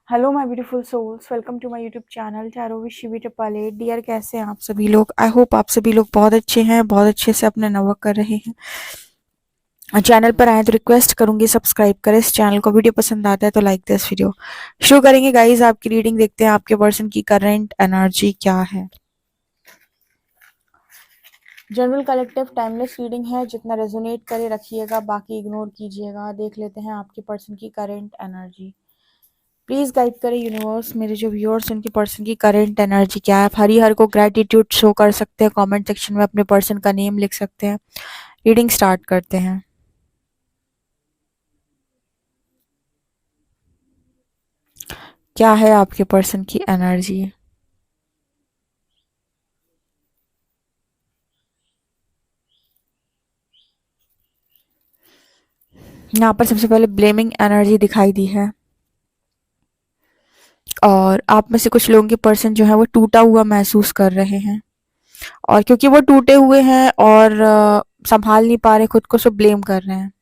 Hello my beautiful souls, welcome to my YouTube channel tarot with Shivi Tapale. Dear, कैसे हैं आप सभी लोग? आई होप आप सभी लोग बहुत अच्छे हैं, बहुत अच्छे से अपने वर्क कर रहे हैं। चैनल पर आए तो रिक्वेस्ट करूंगी सब्सक्राइब करें इस चैनल को। वीडियो पसंद आता है तो लाइक दिस वीडियो। शुरू करेंगे गाइज आपकी रीडिंग। देखते हैं आपके पर्सन की करंट एनर्जी क्या है। जनरल कलेक्टिव टाइमलेस रीडिंग है, जितना रेजोनेट करे रखिएगा, बाकी इग्नोर कीजिएगा। देख लेते हैं आपके पर्सन की करंट एनर्जी। प्लीज गाइड करें यूनिवर्स, मेरे जो व्यूअर्स उनकी पर्सन की करंट एनर्जी क्या है। आप हरी हर को ग्रेटिट्यूड शो कर सकते हैं, कमेंट सेक्शन में अपने पर्सन का नेम लिख सकते हैं। रीडिंग स्टार्ट करते हैं। क्या है आपके पर्सन की एनर्जी? यहाँ पर सबसे पहले ब्लेमिंग एनर्जी दिखाई दी है, और आप में से कुछ लोगों के पर्सन जो है वो टूटा हुआ महसूस कर रहे हैं, और क्योंकि वो टूटे हुए हैं और संभाल नहीं पा रहे खुद को, सो ब्लेम कर रहे हैं।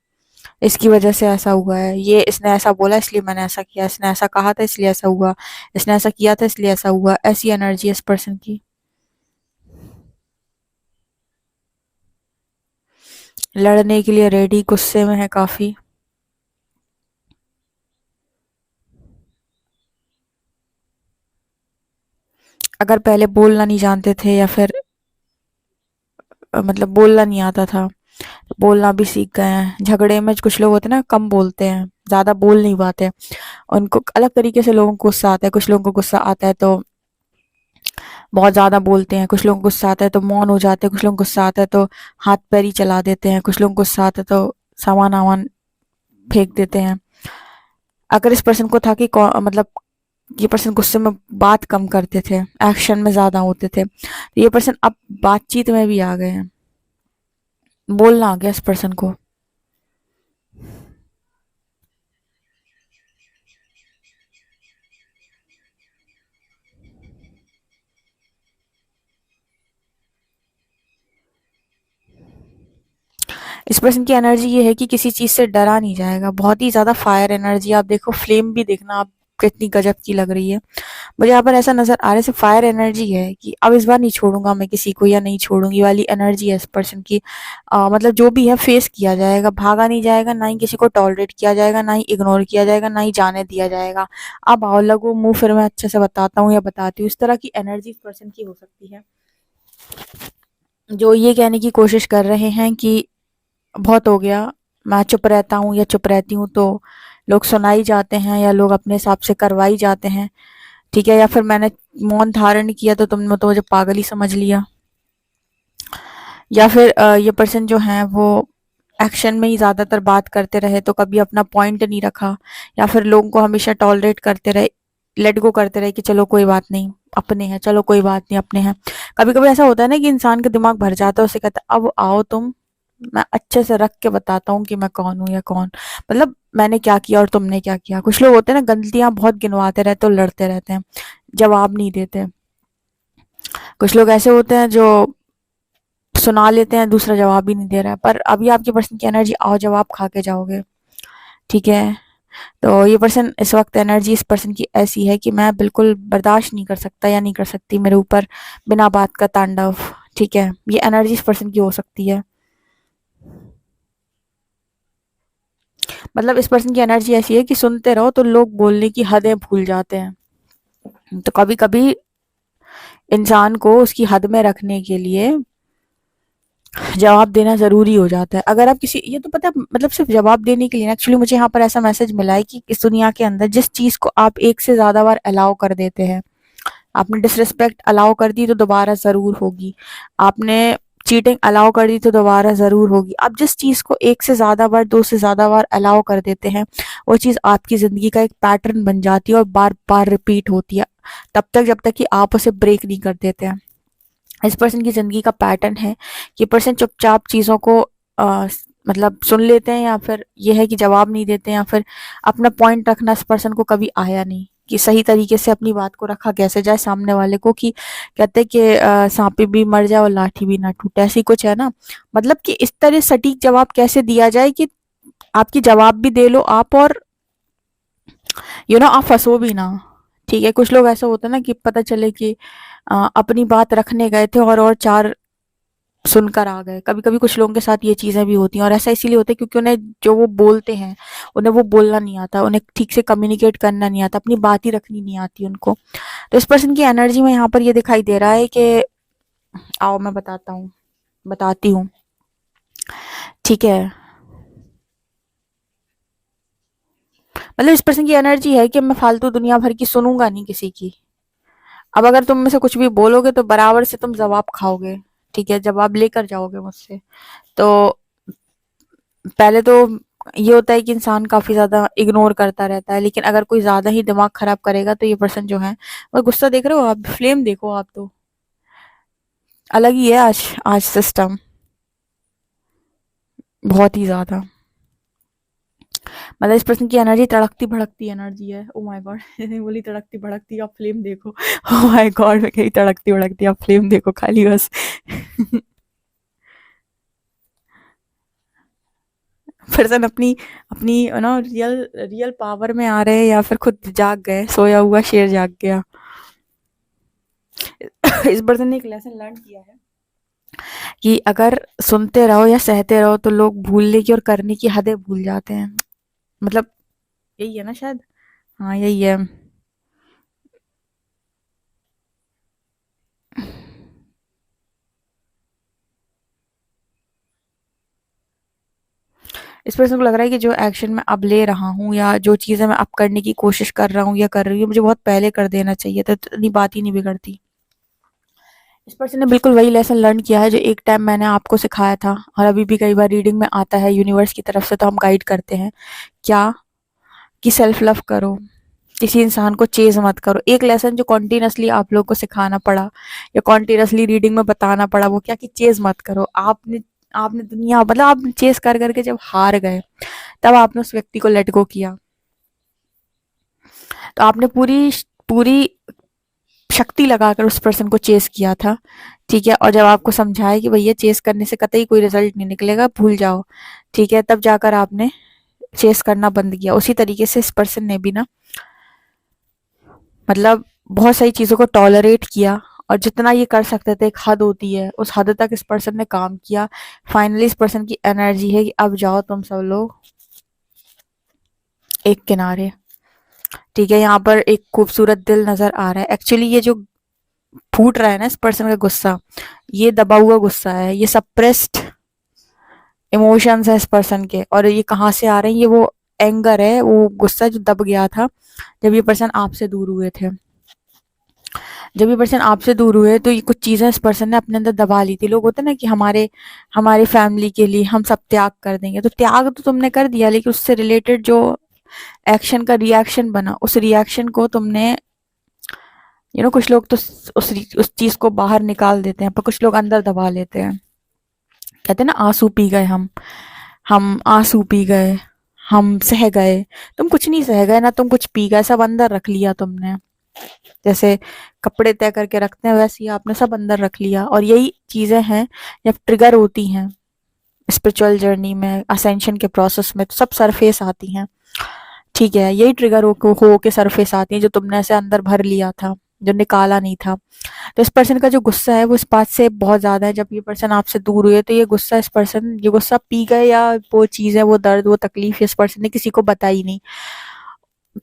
इसकी वजह से ऐसा हुआ है, ये इसने ऐसा बोला इसलिए मैंने ऐसा किया, इसने ऐसा कहा था इसलिए ऐसा हुआ, इसने ऐसा किया था इसलिए ऐसा हुआ। ऐसी एनर्जी है इस पर्सन की। लड़ने के लिए रेडी, गुस्से में है काफी। अगर पहले बोलना नहीं जानते थे या फिर मतलब बोलना नहीं आता था, तो बोलना भी सीख गए हैं। झगड़े में कुछ लोग होते हैं ना, कम बोलते हैं, ज्यादा बोल नहीं पाते। उनको अलग तरीके से लोगों को गुस्सा आता है। कुछ लोगों को गुस्सा आता है तो बहुत ज़्यादा बोलते हैं, कुछ लोगों को गुस्सा आता है तो मौन हो जाते हैं, कुछ लोगों को गुस्सा आता है तो हाथ पैर ही चला देते हैं, कुछ लोगों को गुस्सा आता है तो सामान वामान फेंक देते हैं। अगर इस पर्सन को था कि मतलब ये पर्सन गुस्से में बात कम करते थे, एक्शन में ज़्यादा होते थे, तो ये पर्सन अब बातचीत में भी आ गए हैं, बोलना आ गया इस पर्सन को। इस पर्सन की एनर्जी ये है कि किसी चीज से डरा नहीं जाएगा। बहुत ही ज्यादा फायर एनर्जी। आप देखो फ्लेम भी देखना आप कितनी गजब की लग रही है। मुझे यहाँ पर ऐसा नजर आ रहा है, सिर्फ फायर एनर्जी है कि अब इस बार नहीं छोड़ूंगा मैं किसी को, या नहीं छोड़ूंगी वाली एनर्जी है इस पर्सन की। मतलब जो भी है फेस किया जाएगा, भागा नहीं जाएगा, ना ही किसी को टॉलरेट किया जाएगा, ना ही इग्नोर किया जाएगा, ना ही जाने दिया जाएगा। अब आओ लगो मुंह, फिर मैं अच्छे से बताता हूँ या बताती हूँ। इस तरह की एनर्जी इस पर्सन की हो सकती है, जो ये कहने की कोशिश कर रहे हैं कि बहुत हो गया, मैं चुप रहता हूँ या चुप रहती हूँ तो लोग सुनाई जाते हैं या लोग अपने हिसाब से करवाई जाते हैं, ठीक है, या फिर मैंने मौन धारण किया तो तुमने तो मुझे पागल ही समझ लिया। या फिर ये पर्सन जो है वो एक्शन में ही ज्यादातर बात करते रहे, तो कभी अपना पॉइंट नहीं रखा, या फिर लोगों को हमेशा टॉलरेट करते रहे, लेट गो करते रहे कि चलो कोई बात नहीं अपने हैं, चलो कोई बात नहीं अपने हैं। कभी कभी ऐसा होता है ना कि इंसान का दिमाग भर जाता है, उसे कहता है अब आओ तुम, मैं अच्छे से रख के बताता हूँ कि मैं कौन हूँ या कौन, मतलब मैंने क्या किया और तुमने क्या किया। कुछ लोग होते हैं ना, गलतियां बहुत गिनवाते रहते और लड़ते रहते हैं, जवाब नहीं देते। कुछ लोग ऐसे होते हैं जो सुना लेते हैं, दूसरा जवाब ही नहीं दे रहा है। पर अभी आपके पर्सन की एनर्जी, आओ जवाब खा के जाओगे, ठीक है। तो ये पर्सन इस वक्त एनर्जी इस पर्सन की ऐसी है कि मैं बिल्कुल बर्दाश्त नहीं कर सकता या नहीं कर सकती मेरे ऊपर बिना बात का तांडव, ठीक है। ये एनर्जी इस पर्सन की हो सकती है। मतलब इस पर्सन की एनर्जी ऐसी है कि सुनते रहो तो लोग बोलने की हदें भूल जाते हैं। तो कभी कभी इंसान को उसकी हद में रखने के लिए जवाब देना जरूरी हो जाता है। अगर आप किसी, ये तो पता है, मतलब सिर्फ जवाब देने के लिए, एक्चुअली मुझे यहाँ पर ऐसा मैसेज मिला है कि इस दुनिया के अंदर जिस चीज को आप एक से ज्यादा बार अलाउ कर देते हैं, आपने डिसरिस्पेक्ट अलाउ कर दी तो दोबारा जरूर होगी, आपने चीटिंग अलाउ कर दी तो दोबारा जरूर होगी। आप जिस चीज को एक से ज्यादा बार, दो से ज्यादा बार अलाउ कर देते हैं, वो चीज आपकी जिंदगी का एक पैटर्न बन जाती है और बार बार रिपीट होती है, तब तक जब तक कि आप उसे ब्रेक नहीं कर देते हैं। इस पर्सन की जिंदगी का पैटर्न है कि पर्सन चुपचाप चीजों को मतलब सुन लेते हैं, या फिर ये है कि जवाब नहीं देते, या फिर अपना पॉइंट रखना इस पर्सन को कभी आया नहीं कि सही तरीके से अपनी बात को रखा कैसे जाए सामने वाले को। कि कहते हैं कि सांपी भी मर जाए और लाठी भी ना टूटे, ऐसी कुछ है ना। मतलब कि इस तरह सटीक जवाब कैसे दिया जाए कि आपकी जवाब भी दे लो आप, और आप फंसो भी ना। ठीक है, कुछ लोग ऐसा होता है ना कि पता चले कि अपनी बात रखने गए थे और चार सुनकर आ गए। कभी कभी कुछ लोगों के साथ ये चीजें भी होती हैं, और ऐसा इसीलिए होता है क्योंकि उन्हें जो वो बोलते हैं, उन्हें वो बोलना नहीं आता, उन्हें ठीक से कम्युनिकेट करना नहीं आता, अपनी बात ही रखनी नहीं आती उनको। तो इस पर्सन की एनर्जी में यहाँ पर ये दिखाई दे रहा है कि आओ मैं बताती हूँ। ठीक है, मतलब इस पर्सन की एनर्जी है कि मैं फालतू दुनिया भर की सुनूंगा नहीं किसी की। अब अगर तुम में से कुछ भी बोलोगे तो बराबर से तुम जवाब खाओगे। ठीक है, जवाब लेकर जाओगे मुझसे। तो पहले तो ये होता है कि इंसान काफी ज्यादा इग्नोर करता रहता है, लेकिन अगर कोई ज्यादा ही दिमाग खराब करेगा तो ये पर्सन जो है, और गुस्सा देख रहे हो आप, फ्लेम देखो आप तो, अलग ही है आज आज सिस्टम, बहुत ही ज्यादा। मतलब इस पर्सन की एनर्जी तड़कती भड़कती एनर्जी है। ओ माय गॉड बोली तड़कती भड़कती, आप फ्लेम देखो। ओ माय गॉड, मैं कही तड़कती भड़कती, आप फ्लेम देखो खाली बस। पर्सन अपनी अपनी रियल रियल पावर में आ रहे हैं, या फिर खुद जाग गए, सोया हुआ शेर जाग गया। इस पर्सन ने एक लेसन लर्न किया है कि अगर सुनते रहो या सहते रहो तो लोग भूलने की और करने की हदें भूल जाते हैं। मतलब यही है ना शायद। हाँ, यही है। इस पर्सन को लग रहा है कि जो एक्शन मैं अब ले रहा हूँ, या जो चीज़ें मैं अब करने की कोशिश कर रहा हूँ या कर रही हूँ, मुझे बहुत पहले कर देना चाहिए था, तो इतनी बात ही नहीं बिगड़ती। इस पर्सन ने बिल्कुल वही लेसन लर्न किया है जो एक टाइम मैंने आपको सिखाया था, और अभी भी कई बार रीडिंग में आता है यूनिवर्स की तरफ से, तो हम गाइड करते हैं क्या, कि सेल्फ लव करो, किसी इंसान को चेज मत करो। एक लेसन जो कॉन्टिन्यूसली आप लोग को सिखाना पड़ा, या कॉन्टिन्यूसली रीडिंग में बताना पड़ा, वो क्या, कि चेज मत करो। आपने आपने दुनिया, मतलब आप चेस कर करके जब हार गए, तब आपने उस व्यक्ति को लेट गो किया। तो आपने पूरी पूरी शक्ति लगाकर उस पर्सन को चेस किया था। ठीक है, और जब आपको समझाया कि भैया चेस करने से कतई कोई रिजल्ट नहीं निकलेगा, भूल जाओ। ठीक है, तब जाकर आपने चेस करना बंद किया। उसी तरीके से इस पर्सन ने भी ना, मतलब बहुत सारी चीजों को टॉलरेट किया, और जितना ये कर सकते थे, एक हद होती है, उस हद तक इस पर्सन ने काम किया। फाइनली इस पर्सन की एनर्जी है कि अब जाओ तुम सब लोग एक किनारे। ठीक है, यहाँ पर एक खूबसूरत दिल नजर आ रहा है। एक्चुअली ये जो फूट रहा है ना इस पर्सन का गुस्सा, ये दबा हुआ गुस्सा है, ये सप्रेस्ड इमोशंस है इस पर्सन के। और ये कहाँ से आ रहे हैं, ये वो एंगर है, वो गुस्सा जो दब गया था जब ये पर्सन आपसे दूर हुए थे। जब ये पर्सन आपसे दूर हुए तो ये कुछ चीजें इस पर्सन ने अपने अंदर दबा ली थी। लोग होते हैं ना कि हमारे हमारे फैमिली के लिए हम सब त्याग कर देंगे, तो त्याग तो तुमने कर दिया, लेकिन उससे रिलेटेड जो एक्शन का रिएक्शन बना, उस रिएक्शन को तुमने, कुछ लोग तो उस चीज को बाहर निकाल देते हैं, पर कुछ लोग अंदर दबा लेते हैं। कहते हैं ना, आंसू पी गए हम आंसू पी गए, हम सह गए। तुम कुछ नहीं सह गए ना, तुम कुछ पी गए, सब अंदर रख लिया तुमने। जैसे कपड़े तय करके रखते हैं, वैसे ही आपने सब अंदर रख लिया। और यही चीजें हैं जब ट्रिगर होती हैं स्पिरिचुअल जर्नी में, असेंशन के प्रोसेस में, तो सब सरफेस आती हैं। ठीक है, यही ट्रिगर हो के सरफेस आती हैं, जो तुमने ऐसे अंदर भर लिया था, जो निकाला नहीं था। तो इस पर्सन का जो गुस्सा है वो इस बात से बहुत ज्यादा है, जब ये पर्सन आपसे दूर हुए तो ये गुस्सा पी गए, या वो चीज है, वो दर्द, वो तकलीफ इस पर्सन ने किसी को बताई नहीं,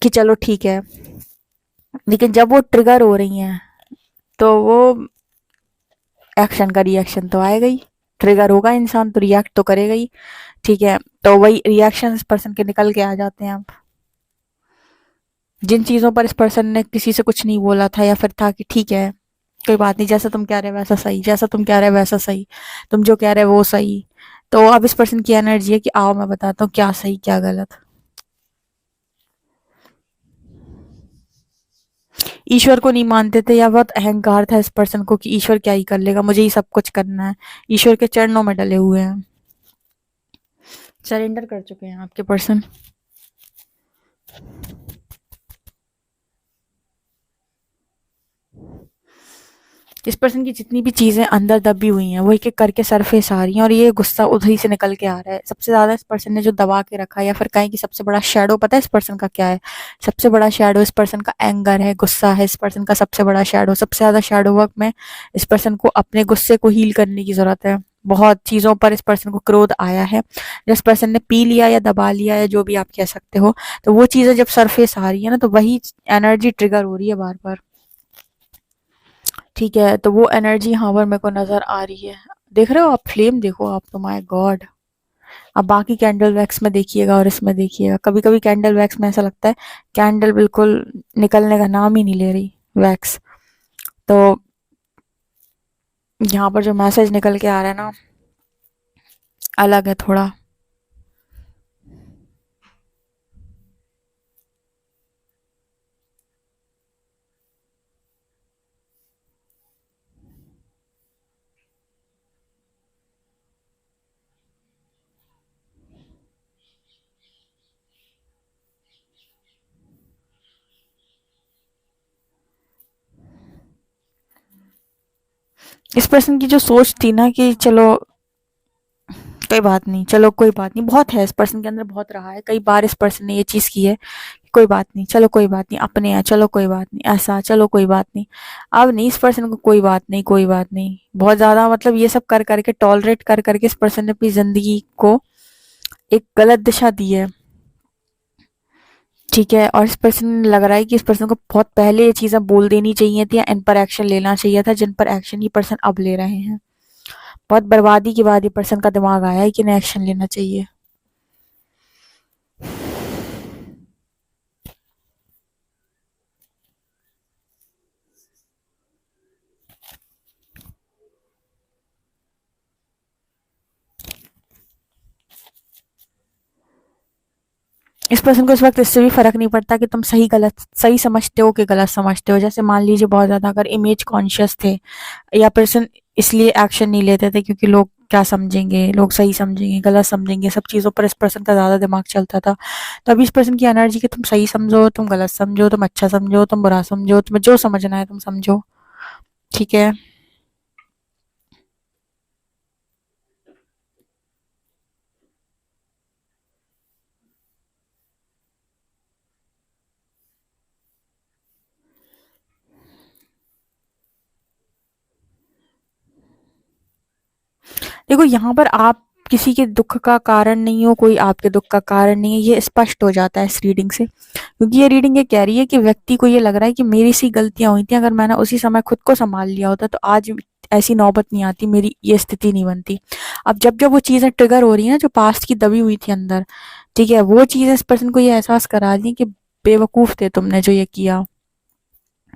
कि चलो ठीक है। लेकिन जब वो ट्रिगर हो रही हैं, तो वो एक्शन का रिएक्शन तो आएगा ही। ट्रिगर होगा इंसान तो रिएक्ट तो करेगा ही। ठीक है, तो वही रिएक्शन इस पर्सन के निकल के आ जाते हैं। अब जिन चीजों पर इस पर्सन ने किसी से कुछ नहीं बोला था, या फिर था कि ठीक है कोई बात नहीं, जैसा तुम कह रहे हो वैसा सही, जैसा तुम कह रहे हो वैसा सही, तुम जो कह रहे हो वो सही। तो अब इस पर्सन की एनर्जी है कि आओ मैं बताता हूँ क्या सही क्या गलत। ईश्वर को नहीं मानते थे, या बहुत अहंकार था इस पर्सन को कि ईश्वर क्या ही कर लेगा, मुझे ही सब कुछ करना है। ईश्वर के चरणों में डले हुए हैं, सरेंडर कर चुके हैं आपके पर्सन। इस पर्सन की जितनी भी चीजें अंदर दबी हुई हैं वो एक एक करके सरफेस आ रही हैं और ये गुस्सा उधर से निकल के आ रहा है। सबसे ज्यादा इस पर्सन ने जो दबा के रखा है, या फिर कहें कि सबसे बड़ा शेडो पता है इस पर्सन का क्या है? सबसे बड़ा शेडो इस पर्सन का एंगर है, गुस्सा है इस पर्सन का सबसे बड़ा शेडो। सबसे ज्यादा शेडो वर्क में इस पर्सन को अपने गुस्से को हील करने की जरूरत है। बहुत चीजों पर इस पर्सन को क्रोध आया है, जिस पर्सन ने पी लिया या दबा लिया या जो भी आप कह सकते हो, तो वो चीजें जब सरफेस आ रही है ना, तो वही एनर्जी ट्रिगर हो रही है बार बार। ठीक है, तो वो एनर्जी यहाँ पर मेरे को नजर आ रही है। देख रहे हो आप फ्लेम, देखो आप, तो माय गॉड। अब बाकी कैंडल वैक्स में देखिएगा और इसमें देखिएगा, कभी कभी कैंडल वैक्स में ऐसा लगता है कैंडल बिल्कुल निकलने का नाम ही नहीं ले रही, वैक्स। तो यहाँ पर जो मैसेज निकल के आ रहा है ना, अलग है थोड़ा। इस पर्सन की जो सोच थी ना कि चलो कोई बात नहीं, चलो कोई बात नहीं, बहुत है इस पर्सन के अंदर, बहुत रहा है। कई बार इस पर्सन ने ये चीज की है, कोई बात नहीं, चलो कोई बात नहीं, अपने हैं, चलो कोई बात नहीं, ऐसा, चलो कोई बात नहीं। अब नहीं, इस पर्सन को कोई बात नहीं, कोई बात नहीं, बहुत ज्यादा मतलब ये सब कर करके, टॉलरेट कर करके इस पर्सन ने अपनी जिंदगी को एक गलत दिशा दी है। ठीक है, और इस पर्सन, लग रहा है कि इस पर्सन को बहुत पहले ये चीजें बोल देनी चाहिए थी या इन पर एक्शन लेना चाहिए था, जिन पर एक्शन ये पर्सन अब ले रहे हैं। बहुत बर्बादी के बाद ये पर्सन का दिमाग आया है कि इन्हें एक्शन लेना चाहिए। इस पर्सन को इस वक्त इससे भी फर्क नहीं पड़ता कि तुम सही गलत, सही समझते हो कि गलत समझते हो। जैसे मान लीजिए बहुत ज्यादा अगर इमेज कॉन्शियस थे, या पर्सन इसलिए एक्शन नहीं लेते थे क्योंकि लोग क्या समझेंगे, लोग सही समझेंगे, गलत समझेंगे, सब चीजों पर इस पर्सन का ज्यादा दिमाग चलता था। तो अभी इस पर्सन की एनर्जी कि तुम सही समझो, तुम गलत समझो, तुम अच्छा समझो, तुम बुरा समझो, तुम्हें जो समझना है तुम समझो। ठीक है। देखो यहाँ पर आप किसी के दुख का कारण नहीं हो, कोई आपके दुख का कारण नहीं है, ये स्पष्ट हो जाता है इस रीडिंग से। क्योंकि ये रीडिंग ये कह रही है कि व्यक्ति को ये लग रहा है कि मेरी सी गलतियां हुई थी, अगर मैंने उसी समय खुद को संभाल लिया होता तो आज ऐसी नौबत नहीं आती, मेरी ये स्थिति नहीं बनती। अब जब जब वो चीजें ट्रिगर हो रही है ना, जो पास्ट की दबी हुई थी अंदर, ठीक है, वो चीजें इस पर्सन को ये एहसास करा दी कि बेवकूफ थे तुमने जो ये किया,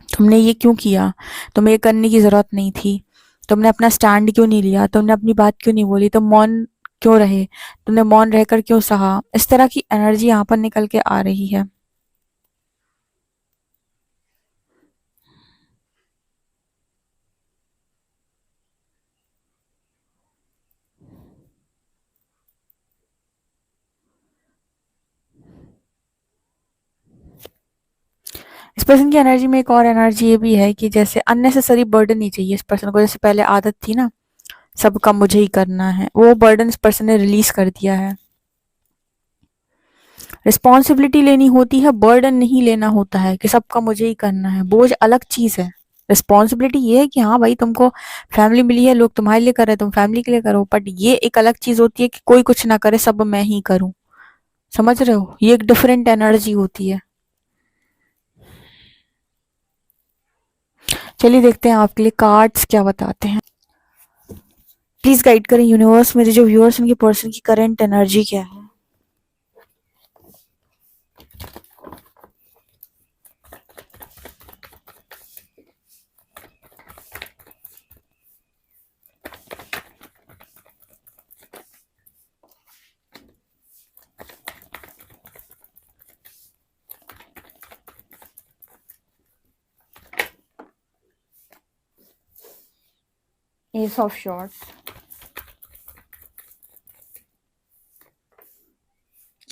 तुमने ये क्यों किया, तुम्हें ये करने की जरूरत नहीं थी, तुमने अपना स्टैंड क्यों नहीं लिया, तुमने अपनी बात क्यों नहीं बोली, तुम मौन क्यों रहे, तुमने मौन रहकर क्यों सहा। इस तरह की एनर्जी यहाँ पर निकल के आ रही है। इस पर्सन की एनर्जी में एक और एनर्जी ये भी है कि जैसे अननेसेसरी बर्डन नहीं चाहिए इस पर्सन को। जैसे पहले आदत थी ना, सबका मुझे ही करना है, वो बर्डन इस पर्सन ने रिलीज कर दिया है। रिस्पॉन्सिबिलिटी लेनी होती है, बर्डन नहीं लेना होता है कि सबका मुझे ही करना है। बोझ अलग चीज है। रिस्पॉन्सिबिलिटी ये है कि हाँ भाई, तुमको फैमिली मिली है, लोग तुम्हारे लिए कर रहे हैं, तुम फैमिली के लिए करो। बट ये एक अलग चीज होती है कि कोई कुछ ना करे, सब मैं ही करूं। समझ रहे हो, ये एक डिफरेंट एनर्जी होती है। चलिए देखते हैं आपके लिए कार्ड्स क्या बताते हैं। प्लीज गाइड करें यूनिवर्स, मेरे जो व्यूअर्स उनकी पर्सन की करंट एनर्जी क्या है। Ace of swords,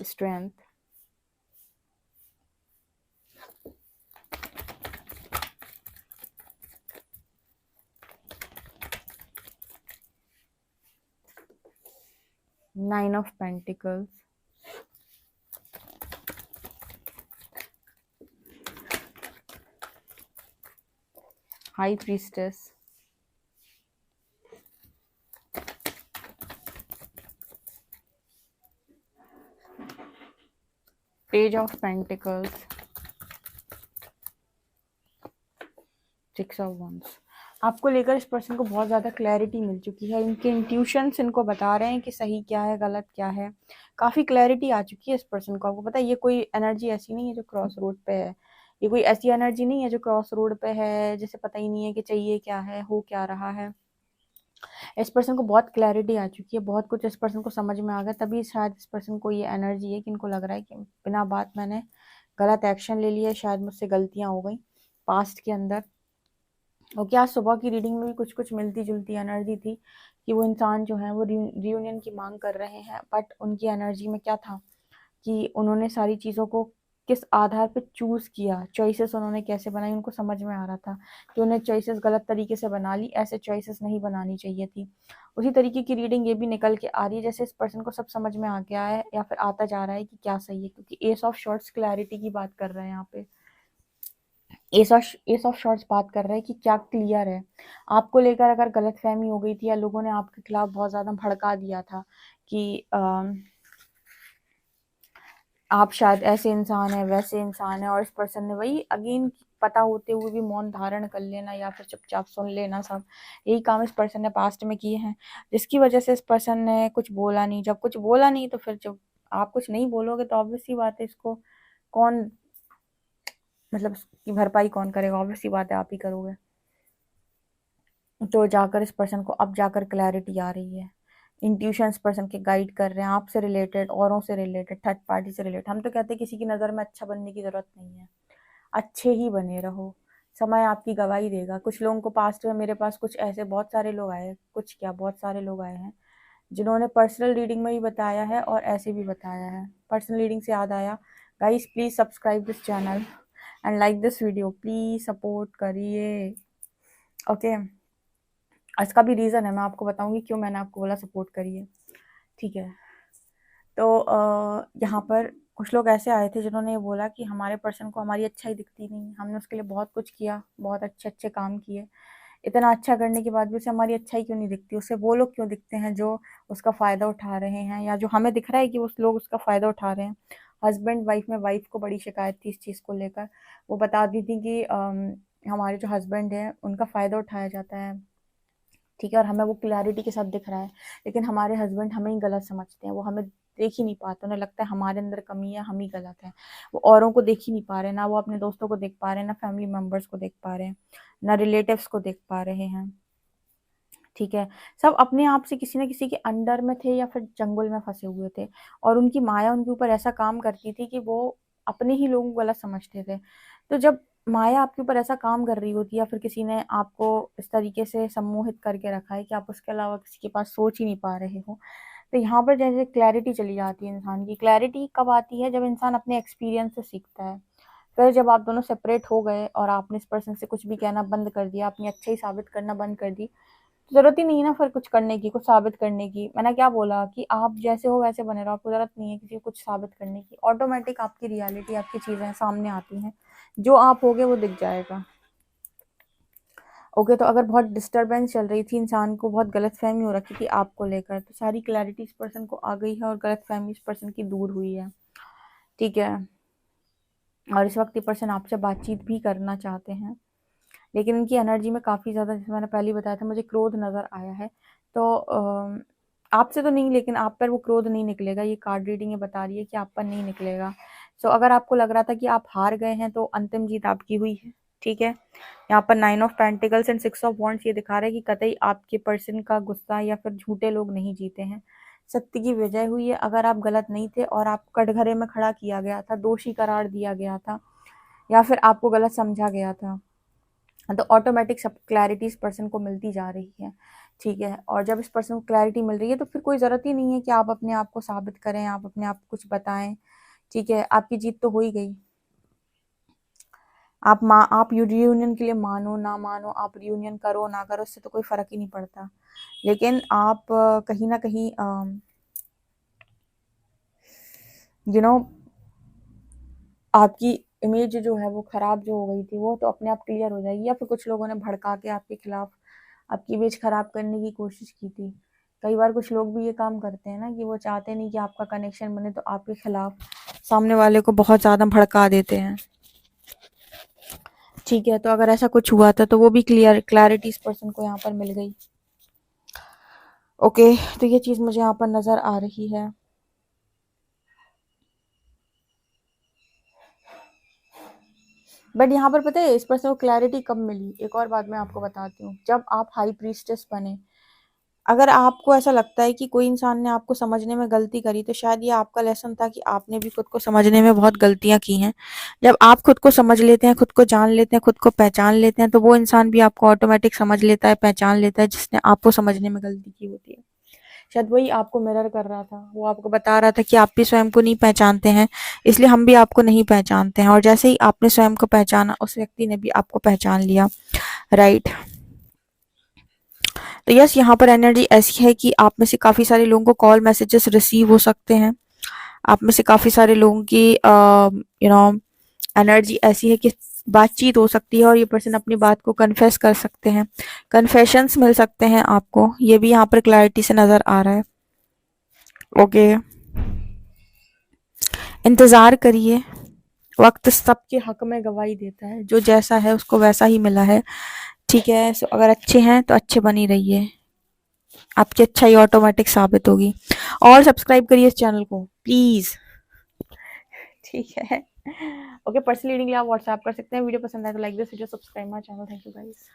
strength, nine of pentacles, high priestess, page of pentacles, six of wands. आपको लेकर इस पर्सन को बहुत ज़्यादा क्लैरिटी मिल चुकी है, इनके इंट्यूशंस इनको बता रहे हैं कि सही क्या है गलत क्या है, काफ़ी क्लैरिटी आ चुकी है इस पर्सन को। आपको पता है ये कोई एनर्जी ऐसी नहीं है जो क्रॉस रोड पे है, ये कोई ऐसी एनर्जी नहीं है जो क्रॉस रोड पे है जिसे पता ही नहीं है कि चाहिए क्या है, हो क्या रहा है। इस पर्सन को बहुत क्लैरिटी आ चुकी है, बहुत कुछ इस पर्सन को समझ में आ गया, तभी शायद इस पर्सन को ये एनर्जी है कि इनको लग रहा है कि बिना बात मैंने गलत एक्शन ले लिया, शायद मुझसे गलतियाँ हो गई पास्ट के अंदर। और क्या सुबह की रीडिंग में भी कुछ कुछ मिलती जुलती एनर्जी थी कि वो इंसान जो है वो रियूनियन की मांग कर रहे हैं, बट उनकी एनर्जी में क्या था कि उन्होंने सारी चीज़ों को किस आधार पे चूज़ किया, चॉइसेस उन्होंने कैसे बनाई, उनको समझ में आ रहा था कि उन्हें चॉइसेस गलत तरीके से बना ली, ऐसे चॉइसेस नहीं बनानी चाहिए थी। उसी तरीके की रीडिंग ये भी निकल के आ रही है जैसे इस पर्सन को सब समझ में आ गया है या फिर आता जा रहा है कि क्या सही है, क्योंकि एस ऑफ शॉर्ट्स क्लैरिटी की बात कर रहे हैं यहाँ पे। एस ऑफ शॉर्ट्स बात कर रहे हैं कि क्या क्लियर है आपको लेकर, अगर गलतफहमी हो गई थी या लोगों ने आपके खिलाफ बहुत ज़्यादा भड़का दिया था कि आप शायद ऐसे इंसान है वैसे इंसान है, और इस पर्सन ने वही अगेन पता होते हुए भी मौन धारण कर लेना या फिर चुपचाप सुन लेना, सब यही काम इस पर्सन ने पास्ट में किए हैं, जिसकी वजह से इस पर्सन ने कुछ बोला नहीं। जब कुछ बोला नहीं तो फिर जब आप कुछ नहीं बोलोगे तो ऑब्वियस सी बात है इसको कौन, मतलब इसकी भरपाई कौन करेगा, ऑब्वियस सी बात है आप ही करोगे। तो जाकर इस पर्सन को अब जाकर क्लैरिटी आ रही है, इंट्यूशंस पर्सन के गाइड कर रहे हैं, आपसे रिलेटेड, औरों से रिलेटेड, थर्ड पार्टी से रिलेटेड। हम तो कहते हैं किसी की नज़र में अच्छा बनने की ज़रूरत नहीं है, अच्छे ही बने रहो, समय आपकी गवाही देगा। कुछ लोगों को पास्ट में, मेरे पास कुछ ऐसे बहुत सारे लोग आए, कुछ क्या बहुत सारे लोग आए हैं जिन्होंने पर्सनल रीडिंग में भी बताया है और ऐसे भी बताया है। पर्सनल रीडिंग से याद आया, guys please subscribe this channel and like this video, please support करिए, ओके। इसका भी रीज़न है, मैं आपको बताऊंगी क्यों मैंने आपको बोला सपोर्ट करिए, ठीक है। तो यहाँ पर कुछ लोग ऐसे आए थे जिन्होंने ये बोला कि हमारे पर्सन को हमारी अच्छाई दिखती नहीं, हमने उसके लिए बहुत कुछ किया, बहुत अच्छे अच्छे काम किए, इतना अच्छा करने के बाद भी उसे हमारी अच्छाई क्यों नहीं दिखती, उसे वो लोग क्यों दिखते हैं जो उसका फ़ायदा उठा रहे हैं, या जो हमें दिख रहा है कि उस लोग उसका फ़ायदा उठा रहे हैं। हस्बैंड वाइफ में वाइफ को बड़ी शिकायत थी इस चीज़ को लेकर, वो बता दी थी कि हमारे जो हस्बैंड हैं उनका फ़ायदा उठाया जाता है, ठीक है, और हमें वो क्लैरिटी के साथ दिख रहा है, लेकिन हमारे हस्बैंड हमें ही गलत समझते हैं, वो हमें देख ही नहीं पाते, उन्हें लगता है हमारे अंदर कमी है, हम ही गलत हैं। वो औरों को देख ही नहीं पा रहे, ना वो अपने दोस्तों को देख पा रहे हैं, ना फैमिली मेम्बर्स को देख पा रहे हैं, ना रिलेटिव्स को देख पा रहे हैं, ठीक है। सब अपने आप से किसी न किसी के अंडर में थे या फिर चंगुल में फंसे हुए थे, और उनकी माया उनके ऊपर ऐसा काम करती थी कि वो अपने ही लोगों को गलत समझते थे। तो जब माया आपके ऊपर ऐसा काम कर रही होती है या फिर किसी ने आपको इस तरीके से सम्मोहित करके रखा है कि आप उसके अलावा किसी के पास सोच ही नहीं पा रहे हो, तो यहाँ पर जैसे क्लैरिटी चली जाती है इंसान की। क्लैरिटी कब आती है? जब इंसान अपने एक्सपीरियंस से सीखता है। फिर जब आप दोनों सेपरेट हो गए और आपने इस पर्सन से कुछ भी कहना बंद कर दिया, अपनी अच्छाई साबित करना बंद कर दी, तो ज़रूरत ही नहीं है ना फिर कुछ करने की, कुछ साबित करने की। मैंने क्या बोला कि आप जैसे हो वैसे बने रहो, आपको ज़रूरत नहीं है किसी को कुछ साबित करने की। ऑटोमेटिक आपकी रियलिटी, आपकी चीज़ें सामने आती हैं, जो आप होगे वो दिख जाएगा, ओके। तो अगर बहुत डिस्टर्बेंस चल रही थी, इंसान को बहुत गलतफहमी हो रखी थी आपको लेकर, तो सारी क्लैरिटी इस पर्सन को आ गई है और गलतफहमी इस पर्सन की दूर हुई है, ठीक है। और इस वक्त ये पर्सन आपसे बातचीत भी करना चाहते हैं, लेकिन इनकी एनर्जी में काफ़ी ज़्यादा, जैसे मैंने पहले ही बताया था, मुझे क्रोध नज़र आया है। तो आपसे तो नहीं, लेकिन आप पर वो क्रोध नहीं निकलेगा, ये कार्ड रीडिंग ये बता रही है कि आप पर नहीं निकलेगा। सो अगर आपको लग रहा था कि आप हार गए हैं, तो अंतिम जीत आपकी हुई है, ठीक है। यहाँ पर 9 of pentacles and 6 of wands ये दिखा रहा है कि कतई आपके पर्सन का गुस्सा या फिर झूठे लोग नहीं जीते हैं, सत्य की विजय हुई है। अगर आप गलत नहीं थे और आप कटघरे में खड़ा किया गया था, दोषी करार दिया गया था, या फिर आपको गलत समझा गया था, तो ऑटोमेटिक सब क्लैरिटी इस पर्सन को मिलती जा रही है, ठीक है। और जब इस पर्सन को क्लैरिटी मिल रही है तो फिर कोई ज़रूरत ही नहीं है कि आप अपने आप को साबित करें, आप अपने आप को कुछ बताएं, ठीक है। आपकी जीत तो हो ही गई। आप रियूनियन के लिए मानो ना मानो, आप रियूनियन करो ना करो, उससे तो कोई फ़र्क ही नहीं पड़ता, लेकिन आप कहीं ना कहीं यू नो आपकी इमेज जो है वो खराब जो हो गई थी वो तो अपने आप क्लियर हो जाएगी, या फिर कुछ लोगों ने भड़का के आपके खिलाफ आपकी इमेज खराब करने की कोशिश की थी। कई बार कुछ लोग भी ये काम करते हैं ना कि वो चाहते नहीं कि आपका कनेक्शन बने, तो आपके खिलाफ सामने वाले को बहुत ज़्यादा भड़का देते हैं। ठीक है, तो अगर ऐसा कुछ हुआ था तो वो भी क्लैरिटी इस पर्सन को यहाँ पर मिल गई। ओके, तो ये चीज़ मुझे यहाँ पर नज़र आ रही है। बट यहाँ पर पता है इस पर्सन को क्लैरिटी कब मिली, एक और बात मैं आपको बताती हूँ, जब आप हाई प्रीस्टेस बने। अगर आपको ऐसा लगता है कि कोई इंसान ने आपको समझने में गलती करी, तो शायद ये आपका लेसन था कि आपने भी खुद को समझने में बहुत गलतियां की हैं। जब आप खुद को समझ लेते हैं, खुद को जान लेते हैं, खुद को पहचान लेते हैं, तो वो इंसान भी आपको ऑटोमेटिक समझ लेता है, पहचान लेता है, जिसने आपको समझने में गलती की होती है। शायद वही आपको मिरर कर रहा था, वो आपको बता रहा था कि आप भी स्वयं को नहीं पहचानते हैं, इसलिए हम भी आपको नहीं पहचानते हैं। और जैसे ही आपने स्वयं को पहचाना, उस व्यक्ति ने भी आपको पहचान लिया, राइट। तो यस, यहाँ पर एनर्जी ऐसी है कि आप में से काफ़ी सारे लोगों को कॉल मैसेजेस रिसीव हो सकते हैं। आप में से काफ़ी सारे लोगों की एनर्जी ऐसी है कि बातचीत हो सकती है और ये पर्सन अपनी बात को कन्फेस कर सकते हैं, कन्फेशंस मिल सकते हैं आपको, ये भी यहाँ पर क्लैरिटी से नज़र आ रहा है। ओके, इंतज़ार करिए, वक्त सबके हक में गवाही देता है, जो जैसा है उसको वैसा ही मिला है। ठीक है, सो अगर अच्छे हैं तो अच्छे बनी रहिए, आपकी अच्छाई ऑटोमेटिक साबित होगी। और सब्सक्राइब करिए इस चैनल को प्लीज़। ठीक है, ओके। पर्सनल रीडिंग के लिए आप व्हाट्सएप कर सकते हैं। वीडियो पसंद आए तो like this video, subscribe my channel. Thank you guys.